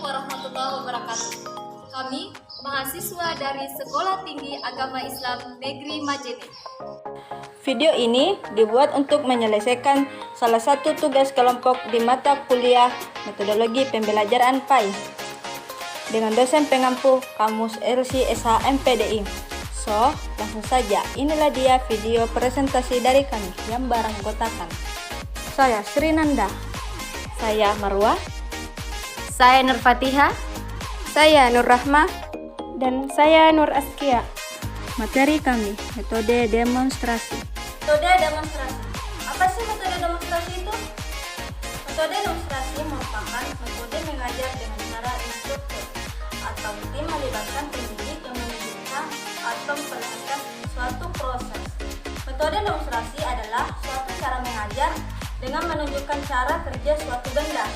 warahmatullahi wabarakatuh. Kami mahasiswa dari Sekolah Tinggi Agama Islam Negeri Majene. Video ini dibuat untuk menyelesaikan salah satu tugas kelompok di mata kuliah Metodologi Pembelajaran PAI dengan dosen pengampu Kamus LC/SH/MPDI. So, langsung saja, inilah dia video presentasi dari kami yang beranggotakan. Saya Sri Nanda. Saya Marwah. Saya Nur Fatihah. Saya Nur Rahmah. Dan saya Nur Askia. Materi kami, metode demonstrasi. Metode demonstrasi. Apa sih metode demonstrasi itu? Metode demonstrasi merupakan metode mengajar dengan cara instruktur atau tim melibatkan pendidik yang menunjukkan atau memperlihatkan suatu proses. Metode demonstrasi adalah suatu cara mengajar dengan menunjukkan cara kerja suatu benda.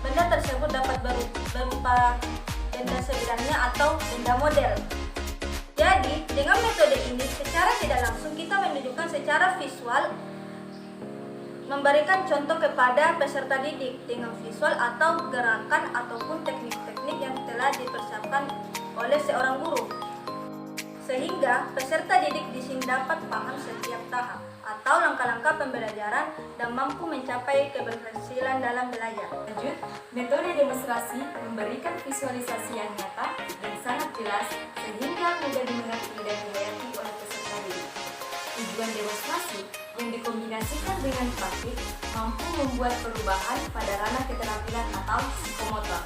Benda tersebut dapat berupa benda sebenarnya atau benda model. Jadi, dengan metode ini secara tidak langsung kita menunjukkan secara visual, memberikan contoh kepada peserta didik dengan visual atau gerakan ataupun teknik-teknik yang telah dipersiapkan oleh seorang guru. Sehingga peserta didik di sini dapat paham setiap tahap atau langkah-langkah pembelajaran dan mampu mencapai keberhasilan dalam belajar. Lanjut, metode demonstrasi memberikan visualisasi yang nyata dan sangat jelas sehingga mudah dimengerti dan dihayati oleh peserta didik. Tujuan demonstrasi yang dikombinasikan dengan praktik mampu membuat perubahan pada ranah keterampilan atau psikomotor.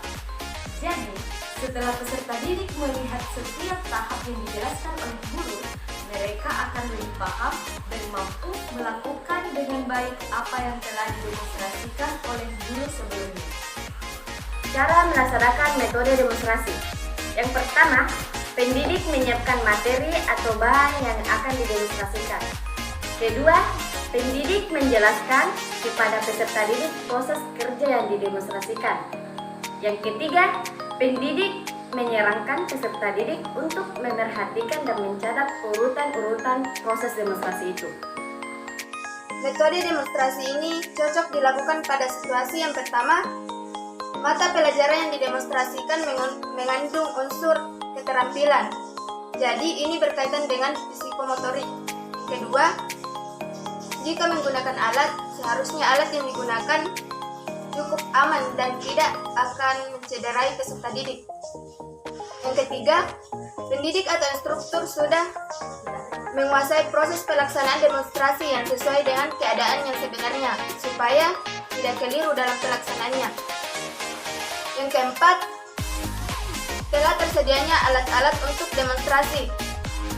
Jadi, setelah peserta didik melihat setiap tahap yang dijelaskan oleh guru, mereka akan lebih paham dan mampu melakukan dengan baik apa yang telah didemonstrasikan oleh guru sebelumnya. Cara melaksanakan metode demonstrasi. Yang pertama, pendidik menyiapkan materi atau bahan yang akan didemonstrasikan. Kedua, pendidik menjelaskan kepada peserta didik proses kerja yang didemonstrasikan. Yang ketiga, pendidik menyarankan peserta didik untuk memerhatikan dan mencatat urutan-urutan proses demonstrasi itu. Metode demonstrasi ini cocok dilakukan pada situasi yang pertama, mata pelajaran yang didemonstrasikan mengandung unsur keterampilan. Jadi ini berkaitan dengan psikomotorik. Kedua, jika menggunakan alat, seharusnya alat yang digunakan cukup aman dan tidak akan mencederai peserta didik. Yang ketiga, pendidik atau instruktur sudah menguasai proses pelaksanaan demonstrasi yang sesuai dengan keadaan yang sebenarnya, supaya tidak keliru dalam pelaksanaannya. Yang keempat, telah tersedianya alat-alat untuk demonstrasi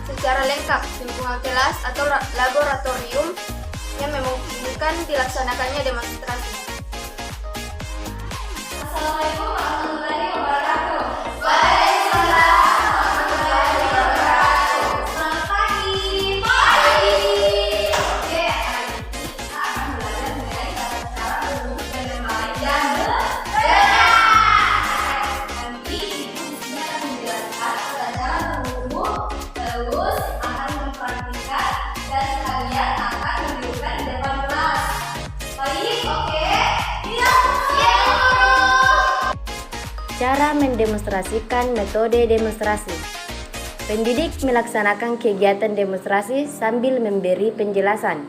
secara lengkap, lingkungan kelas atau laboratorium yang memungkinkan dilaksanakannya demonstrasi. Assalamualaikum warahmatullahi wabarakatuh. Selamat pagi. Oke, hari ini kita akan belajar mengenai tata cara menulis dengan baik dan benar. Nanti ibu di sini akan menjelaskan tata cara menulis, terus akan mempraktikkan dan kalian akan menunjukkan di depan kelas. Baik, oke? Iya. Cara mendemonstrasikan metode demonstrasi. Pendidik melaksanakan kegiatan demonstrasi sambil memberi penjelasan.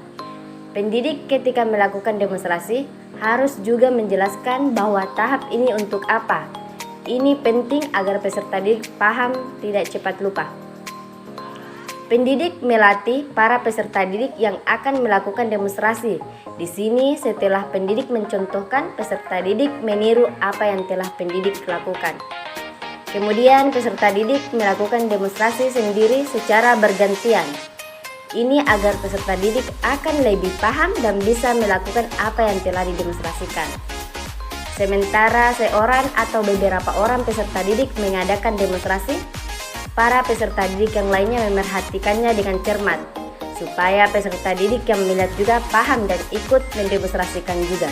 Pendidik ketika melakukan demonstrasi harus juga menjelaskan bahwa tahap ini untuk apa. Ini penting agar peserta didik paham, tidak cepat lupa. Pendidik melatih para peserta didik yang akan melakukan demonstrasi. Di sini setelah pendidik mencontohkan, peserta didik meniru apa yang telah pendidik lakukan. Kemudian peserta didik melakukan demonstrasi sendiri secara bergantian. Ini agar peserta didik akan lebih paham dan bisa melakukan apa yang telah didemonstrasikan. Sementara seorang atau beberapa orang peserta didik mengadakan demonstrasi, para peserta didik yang lainnya memerhatikannya dengan cermat, supaya peserta didik yang melihat juga paham dan ikut mendemonstrasikan juga.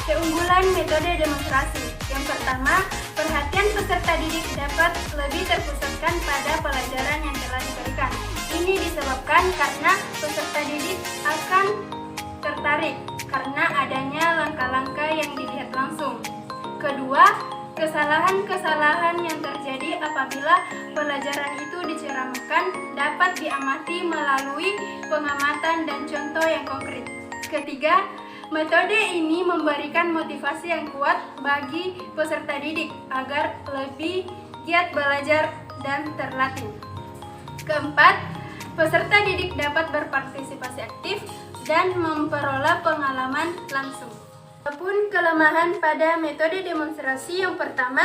Keunggulan metode demonstrasi. Yang pertama, perhatian peserta didik dapat lebih terpusatkan pada pelajaran yang telah diberikan. Ini disebabkan karena peserta didik akan tertarik karena adanya langkah-langkah yang dilihat langsung. kedua, kesalahan-kesalahan yang terjadi apabila pelajaran itu diceramahkan dapat diamati melalui pengamatan dan contoh yang konkret. Ketiga, metode ini memberikan motivasi yang kuat bagi peserta didik agar lebih giat belajar dan terlatih. Keempat, peserta didik dapat berpartisipasi aktif dan memperoleh pengalaman langsung. Adapun kelemahan pada metode demonstrasi yang pertama,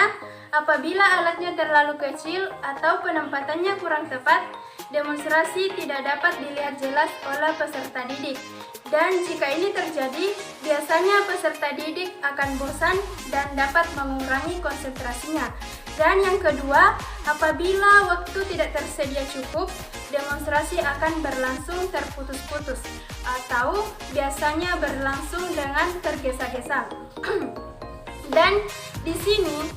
apabila alatnya terlalu kecil atau penempatannya kurang tepat, demonstrasi tidak dapat dilihat jelas oleh peserta didik. Dan jika ini terjadi, biasanya peserta didik akan bosan dan dapat mengurangi konsentrasinya. Dan yang kedua, apabila waktu tidak tersedia cukup, demonstrasi akan berlangsung terputus-putus atau biasanya berlangsung dengan tergesa-gesa. Dan di sini,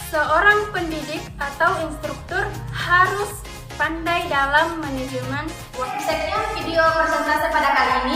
seorang pendidik atau instruktur harus pandai dalam manajemen waktu. Sekian video presentasi pada kali ini.